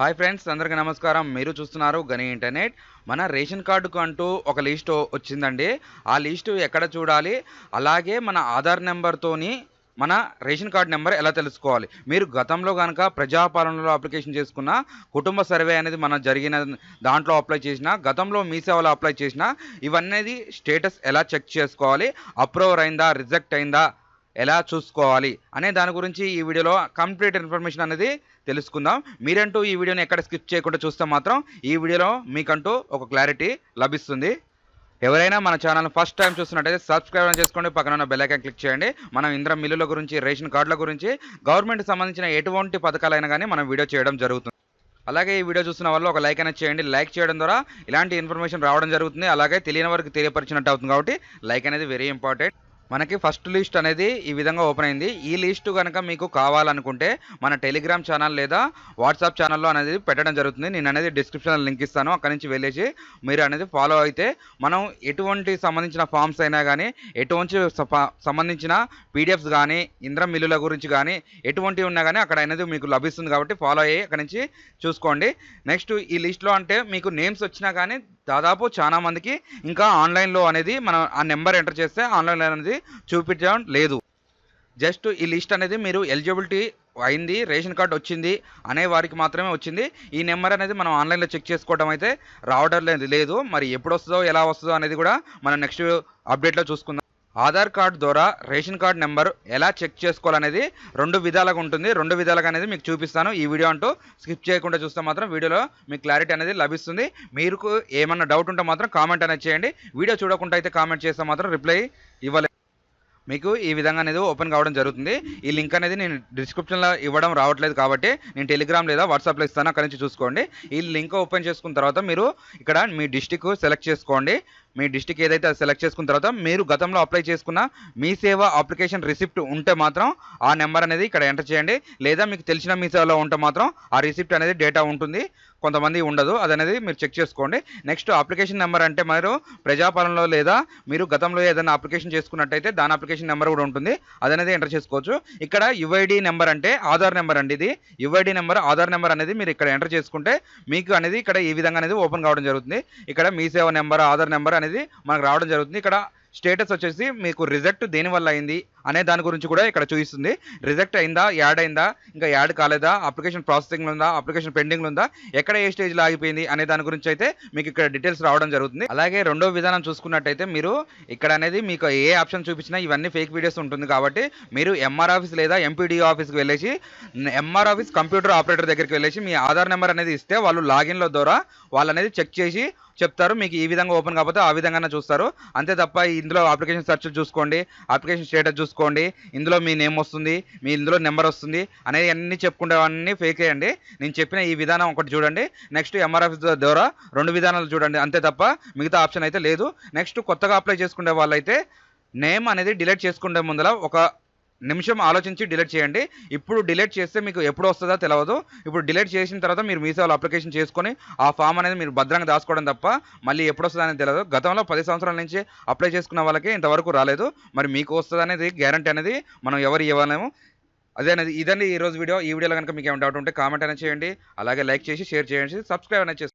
Hi friends, అందరికీ నమస్కారం. మీరు చూస్తున్నారు గని ఇంటర్నెట్. మన రేషన్ కార్డుకు అంటూ ఒక లిస్ట్ వచ్చిందండి. ఆ లిస్టు ఎక్కడ చూడాలి, అలాగే మన ఆధార్ నెంబర్తోని మన రేషన్ కార్డ్ నెంబర్ ఎలా తెలుసుకోవాలి. మీరు గతంలో కనుక ప్రజాపాలనలో అప్లికేషన్ చేసుకున్న, కుటుంబ సర్వే అనేది మన జరిగిన దాంట్లో అప్లై చేసిన, గతంలో మీ సేవలో అప్లై చేసిన, ఇవన్నీ స్టేటస్ ఎలా చెక్ చేసుకోవాలి, అప్రూవర్ అయిందా, రిజెక్ట్ అయిందా ఎలా చూసుకోవాలి అనే దాని గురించి ఈ వీడియోలో కంప్లీట్ ఇన్ఫర్మేషన్ అనేది తెలుసుకుందాం. మీరంటూ ఈ వీడియోని ఎక్కడ స్కిప్ చేయకుండా చూస్తే మాత్రం ఈ వీడియోలో మీకంటూ ఒక క్లారిటీ లభిస్తుంది. ఎవరైనా మన ఛానల్ ఫస్ట్ టైం చూస్తున్నట్టయితే సబ్స్క్రైబ్ చేసుకోండి, పక్కన ఉన్న బెల్ ఐకాన్ క్లిక్ చేయండి. మనం ఇంద్రం మిల్లుల గురించి, రేషన్ కార్డుల గురించి, గవర్నమెంట్ సంబంధించిన ఎటువంటి పథకాలైనా కానీ మనం వీడియో చేయడం జరుగుతుంది. అలాగే ఈ వీడియో చూస్తున్న వాళ్ళు ఒక లైక్ అనేది చేయండి. లైక్ చేయడం ద్వారా ఇలాంటి ఇన్ఫర్మేషన్ రావడం జరుగుతుంది. అలాగే తెలియని వరకు తెలియపరిచినట్టు అవుతుంది. కాబట్టి లైక్ అనేది వెరీ ఇంపార్టెంట్. మనకి ఫస్ట్ లిస్ట్ అనేది ఈ విధంగా ఓపెన్ అయింది. ఈ లిస్టు కనుక మీకు కావాలనుకుంటే మన టెలిగ్రామ్ ఛానల్ లేదా వాట్సాప్ ఛానల్లో అనేది పెట్టడం జరుగుతుంది. నేను అనేది డిస్క్రిప్షన్లో లింక్ ఇస్తాను. అక్కడి నుంచి వెళ్ళేసి మీరు అనేది ఫాలో అయితే మనం ఎటువంటి సంబంధించిన ఫామ్స్ అయినా కానీ, ఎటువంటి సంబంధించిన పీడిఎఫ్స్ కానీ, ఇంద్రం మిల్లుల గురించి కానీ, ఎటువంటివి ఉన్నా కానీ అక్కడ అనేది మీకు లభిస్తుంది. కాబట్టి ఫాలో అయ్యి అక్కడి నుంచి చూసుకోండి. నెక్స్ట్ ఈ లిస్ట్లో అంటే మీకు నేమ్స్ వచ్చినా కానీ దాదాపు చాలా మందికి ఇంకా ఆన్లైన్లో అనేది మనం ఆ నెంబర్ ఎంటర్ చేస్తే ఆన్లైన్లో అనేది చూపించడం లేదు. జస్ట్ ఈ లిస్ట్ అనేది మీరు ఎలిజిబిలిటీ అయింది, రేషన్ కార్డు వచ్చింది అనే వారికి మాత్రమే వచ్చింది. ఈ నెంబర్ అనేది మనం ఆన్లైన్లో చెక్ చేసుకోవడం అయితే రావడం లేదు. మరి ఎప్పుడు వస్తుందో, ఎలా వస్తుందో అనేది కూడా మనం నెక్స్ట్ అప్డేట్లో చూసుకుందాం. ఆధార్ కార్డు ద్వారా రేషన్ కార్డు నెంబర్ ఎలా చెక్ చేసుకోవాలనేది రెండు విధాలుగా ఉంటుంది. రెండు విధాలుగా అనేది మీకు చూపిస్తాను. ఈ వీడియో అంటూ స్కిప్ చేయకుండా చూస్తే మాత్రం వీడియోలో మీకు క్లారిటీ అనేది లభిస్తుంది. మీకు ఏమన్నా డౌట్ ఉంటే మాత్రం కామెంట్ అనేది చేయండి. వీడియో చూడకుండా అయితే కామెంట్ చేస్తే మాత్రం రిప్లై ఇవ్వలేదు. మీకు ఈ విధంగా అనేది ఓపెన్ కావడం జరుగుతుంది. ఈ లింక్ అనేది నేను డిస్క్రిప్షన్లో ఇవ్వడం రావట్లేదు కాబట్టి నేను టెలిగ్రామ్ లేదా వాట్సాప్లో ఇస్తాను. అక్కడి నుంచి చూసుకోండి. ఈ లింక్ ఓపెన్ చేసుకున్న తర్వాత మీరు ఇక్కడ మీ డిస్టిక్ సెలెక్ట్ చేసుకోండి. మీ డిస్టిక్ ఏదైతే అది సెలెక్ట్ చేసుకున్న తర్వాత మీరు గతంలో అప్లై చేసుకున్న మీ సేవ అప్లికేషన్ రిసిప్ట్ ఉంటే మాత్రం ఆ నెంబర్ అనేది ఇక్కడ ఎంటర్ చేయండి. లేదా మీకు తెలిసిన మీ సేవలో ఉంటే మాత్రం ఆ రిసిప్ట్ అనేది డేటా ఉంటుంది, కొంతమంది ఉండదు. అదనేది మీరు చెక్ చేసుకోండి. నెక్స్ట్ అప్లికేషన్ నెంబర్ అంటే మీరు ప్రజాపాలనలో లేదా మీరు గతంలో ఏదైనా అప్లికేషన్ చేసుకున్నట్టయితే దాని అప్లికేషన్ నెంబర్ కూడా ఉంటుంది, అదనేది ఎంటర్ చేసుకోవచ్చు. ఇక్కడ యుఐడి నెంబర్ అంటే ఆధార్ నెంబర్ అండి. ఇది యుఐడి నెంబర్, ఆధార్ నెంబర్ అనేది మీరు ఇక్కడ ఎంటర్ చేసుకుంటే మీకు అనేది ఇక్కడ ఈ విధంగా అనేది ఓపెన్ కావడం జరుగుతుంది. ఇక్కడ మీ సేవ నెంబర్, ఆధార్ నెంబర్ అనేది మనకు రావడం జరుగుతుంది. ఇక్కడ స్టేటస్ వచ్చేసి మీకు రిజెక్ట్ దేనివల్ల అయింది అనే దాని గురించి కూడా ఇక్కడ చూపిస్తుంది. రిజెక్ట్ అయిందా, యాడ్ అయిందా, ఇంకా యాడ్ కాలేదా, అప్లికేషన్ ప్రాసెసింగ్లో ఉందా, అప్లికేషన్ పెండింగ్లో ఉందా, ఎక్కడ ఏ స్టేజ్లో ఆగిపోయింది అనే దాని గురించి అయితే మీకు ఇక్కడ డీటెయిల్స్ రావడం జరుగుతుంది. అలాగే రెండో విధానం చూసుకున్నట్టయితే మీరు ఇక్కడ అనేది మీకు ఏ ఆప్షన్ చూపించినా ఇవన్నీ ఫేక్ వీడియోస్ ఉంటుంది. కాబట్టి మీరు ఎంఆర్ ఆఫీస్ లేదా ఎంపీడీఓ ఆఫీస్కి వెళ్ళేసి, ఎంఆర్ ఆఫీస్ కంప్యూటర్ ఆపరేటర్ దగ్గరికి వెళ్ళేసి మీ ఆధార్ నెంబర్ అనేది ఇస్తే వాళ్ళు లాగిన్ల ద్వారా వాళ్ళు అనేది చెక్ చేసి చెప్తారు. మీకు ఈ విధంగా ఓపెన్ కాకపోతే ఆ విధంగానే చూస్తారు. అంతే తప్ప ఇందులో అప్లికేషన్ సెర్చ్ చూసుకోండి, అప్లికేషన్ స్టేటస్ చూసుకోండి, ఇందులో మీ నేమ్ వస్తుంది, మీ ఇందులో నెంబర్ వస్తుంది అనేది అన్నీ చెప్పుకుంటే ఫేక్ అండి. నేను చెప్పిన ఈ విధానం ఒకటి చూడండి. నెక్స్ట్ ఎంఆర్ ఆఫీస్ ద్వారా రెండు విధానాలు చూడండి. అంతే తప్ప మిగతా ఆప్షన్ అయితే లేదు. నెక్స్ట్ కొత్తగా అప్లై చేసుకునే వాళ్ళైతే నేమ్ అనేది డిలీట్ చేసుకునే ముందర ఒక నిమిషం ఆలోచించి డిలీట్ చేయండి. ఇప్పుడు డిలీట్ చేస్తే మీకు ఎప్పుడు వస్తుందో తెలియదు. ఇప్పుడు డిలీట్ చేసిన తర్వాత మీరు మీ సేవలో అప్లికేషన్ చేసుకొని ఆ ఫామ్ అనేది మీరు భద్రంగా దాచుకోవడం తప్ప మళ్ళీ ఎప్పుడు వస్తుందో అనేది తెలియదు. గతంలో 10 సంవత్సరాల నుంచి అప్లై చేసుకున్న వాళ్ళకి ఇంతవరకు రాలేదు. మరి మీకు వస్తుంది అనేది గ్యారంటీ అనేది మనం ఎవరు ఇవ్వలేము. అదే అనేది ఇదండి ఈరోజు వీడియో. ఈ వీడియోలో కనుక మీకు ఏమైనా డౌట్ ఉంటే కామెంట్ అనేది చేయండి. అలాగే లైక్ చేసి షేర్ చేయండి, సబ్స్క్రైబ్ అనేది చేసుకోండి.